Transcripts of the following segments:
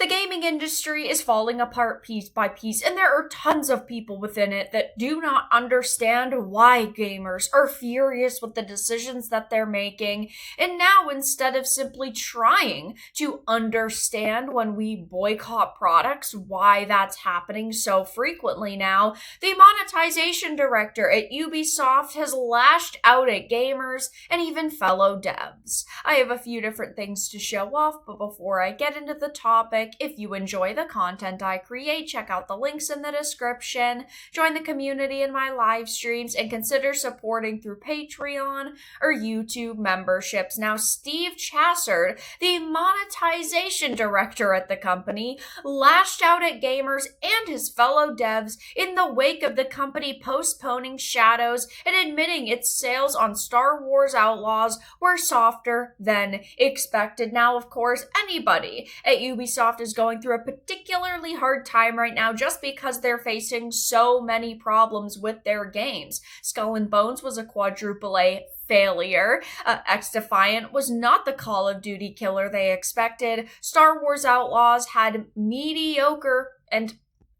The gaming industry is falling apart piece by piece, and there are tons of people within it that do not understand why gamers are furious with the decisions that they're making. And now, instead of simply trying to understand when we boycott products, why that's happening so frequently now, the monetization director at Ubisoft has lashed out at gamers and even fellow devs. I have a few different things to show off, but before I get into the topic, if you enjoy the content I create, check out the links in the description, join the community in my live streams, and consider supporting through Patreon or YouTube memberships. Now, Steve Chassard, the monetization director at the company, lashed out at gamers and his fellow devs in the wake of the company postponing Shadows and admitting its sales on Star Wars Outlaws were softer than expected. Now, of course, anybody at Ubisoft is going through a particularly hard time right now just because they're facing so many problems with their games. Skull and Bones was a quadruple A failure. X-Defiant was not the Call of Duty killer they expected. Star Wars Outlaws had mediocre and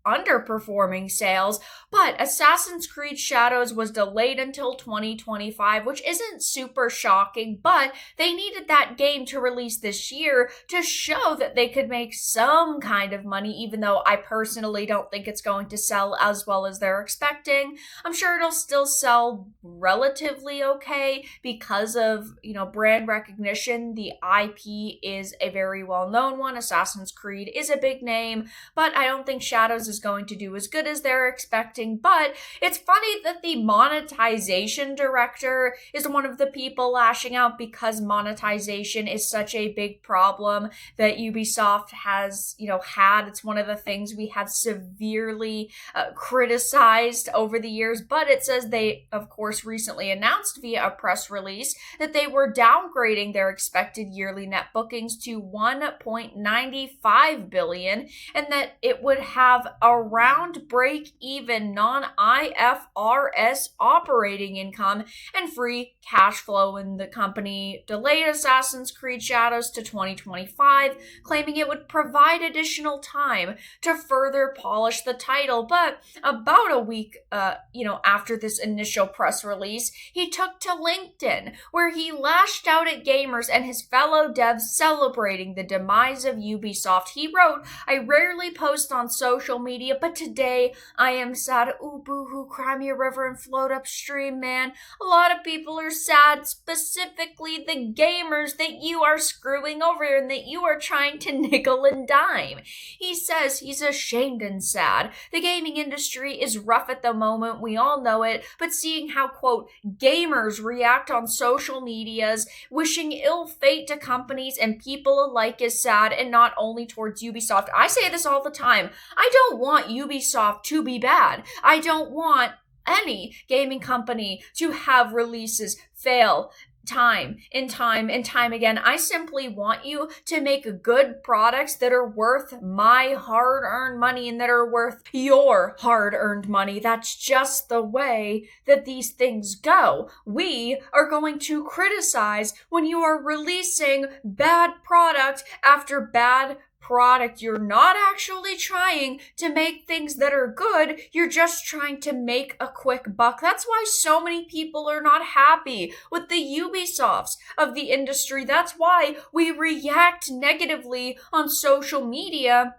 underperforming sales, but Assassin's Creed Shadows was delayed until 2025, which isn't super shocking, but they needed that game to release this year to show that they could make some kind of money, even though I personally don't think it's going to sell as well as they're expecting. I'm sure it'll still sell relatively okay because of, brand recognition. The IP is a very well-known one. Assassin's Creed is a big name, but I don't think Shadows is going to do as good as they're expecting. But it's funny that the monetization director is one of the people lashing out because monetization is such a big problem that Ubisoft has, had. It's one of the things we have severely criticized over the years, but it says they, of course, recently announced via a press release that they were downgrading their expected yearly net bookings to 1.95 billion and that it would have around break-even non-IFRS operating income and free cash flow, and the company delayed Assassin's Creed Shadows to 2025, claiming it would provide additional time to further polish the title. But about a week, after this initial press release, he took to LinkedIn, where he lashed out at gamers and his fellow devs celebrating the demise of Ubisoft. He wrote, "I rarely post on social media, but today I am sad. Ooh, boo-hoo, cry me a river and float upstream, man. A lot of people are sad, specifically the gamers that you are screwing over and that you are trying to nickel and dime." He says he's ashamed and sad. The gaming industry is rough at the moment, we all know it, but seeing how, quote, gamers react on social medias, wishing ill fate to companies and people alike is sad, and not only towards Ubisoft. I say this all the time. I don't want Ubisoft to be bad. I don't want any gaming company to have releases fail time and time again. I simply want you to make good products that are worth my hard-earned money and that are worth your hard-earned money. That's just the way that these things go. We are going to criticize when you are releasing bad product after bad product. You're not actually trying to make things that are good. You're just trying to make a quick buck. That's why so many people are not happy with the Ubisofts of the industry. That's why we react negatively on social media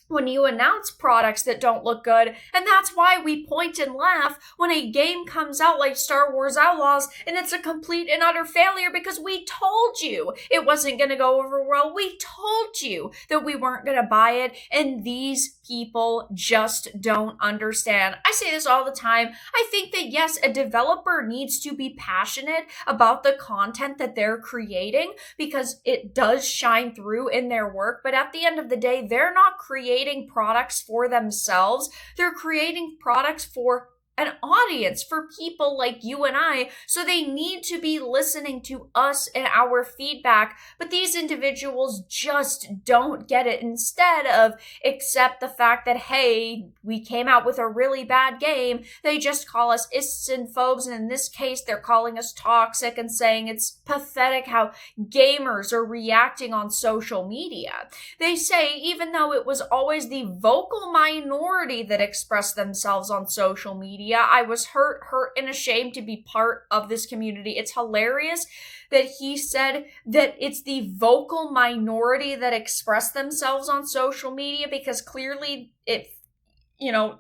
when you announce products that don't look good, and that's why we point and laugh when a game comes out like Star Wars Outlaws and it's a complete and utter failure, because we told you it wasn't going to go over well. We told you that we weren't going to buy it, and these people just don't understand. I say this all the time. I think that yes, a developer needs to be passionate about the content that they're creating because it does shine through in their work, but at the end of the day, they're not creating products for themselves. They're creating products for an audience for people like you and I, so they need to be listening to us and our feedback, but these individuals just don't get it. Instead of accept the fact that, hey, we came out with a really bad game, they just call us ists and phobes, and in this case, they're calling us toxic and saying it's pathetic how gamers are reacting on social media. They say even though it was always the vocal minority that expressed themselves on social media, I was hurt and ashamed to be part of this community. It's hilarious that he said that it's the vocal minority that express themselves on social media, because clearly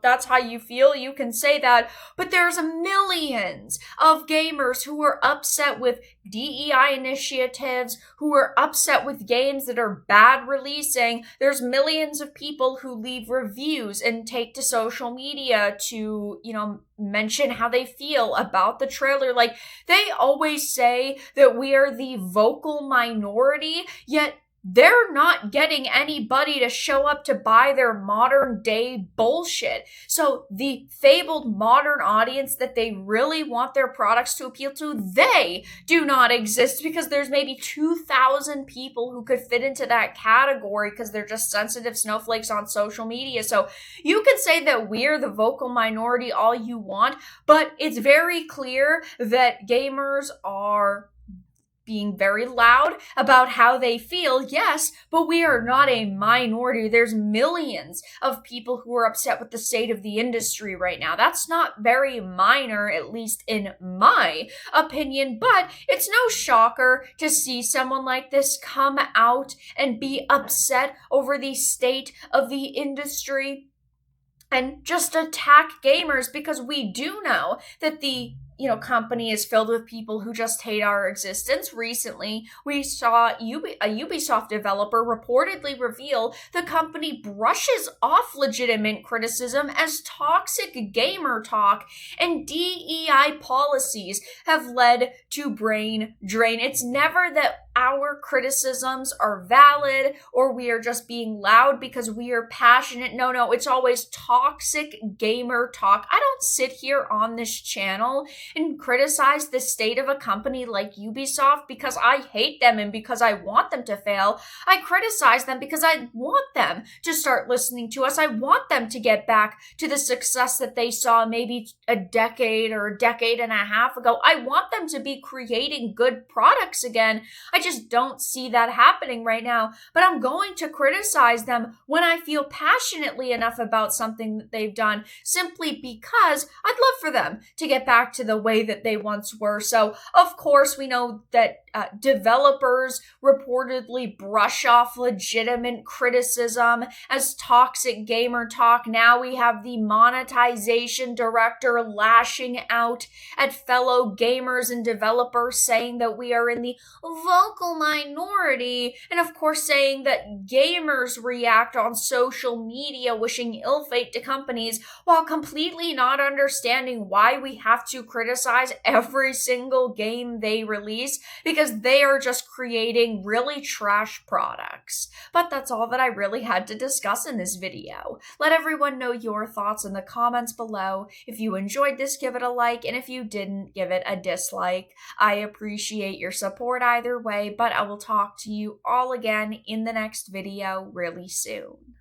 that's how you feel, you can say that, but there's millions of gamers who are upset with DEI initiatives, who are upset with games that are bad releasing. There's millions of people who leave reviews and take to social media to, mention how they feel about the trailer. Like, they always say that we are the vocal minority, yet they're not getting anybody to show up to buy their modern day bullshit. So the fabled modern audience that they really want their products to appeal to, they do not exist, because there's maybe 2,000 people who could fit into that category because they're just sensitive snowflakes on social media. So you can say that we're the vocal minority all you want, but it's very clear that gamers are being very loud about how they feel, yes, but we are not a minority. There's millions of people who are upset with the state of the industry right now. That's not very minor, at least in my opinion, but it's no shocker to see someone like this come out and be upset over the state of the industry and just attack gamers, because we do know that the company is filled with people who just hate our existence. Recently, we saw a Ubisoft developer reportedly reveal the company brushes off legitimate criticism as toxic gamer talk, and DEI policies have led to brain drain. It's never that our criticisms are valid or we are just being loud because we are passionate. No, it's always toxic gamer talk. I don't sit here on this channel and criticize the state of a company like Ubisoft because I hate them and because I want them to fail. I criticize them because I want them to start listening to us. I want them to get back to the success that they saw maybe a decade or a decade and a half ago. I want them to be creating good products again. I just don't see that happening right now. But I'm going to criticize them when I feel passionately enough about something that they've done, simply because I'd love for them to get back to the way that they once were. So, of course, we know that developers reportedly brush off legitimate criticism as toxic gamer talk. Now we have the monetization director lashing out at fellow gamers and developers, saying that we are in the vocal minority, and of course saying that gamers react on social media wishing ill fate to companies while completely not understanding why we have to criticize every single game they release, because they are just creating really trash products. But that's all that I really had to discuss in this video. Let everyone know your thoughts in the comments below. If you enjoyed this, give it a like, and if you didn't, give it a dislike. I appreciate your support either way, but I will talk to you all again in the next video really soon.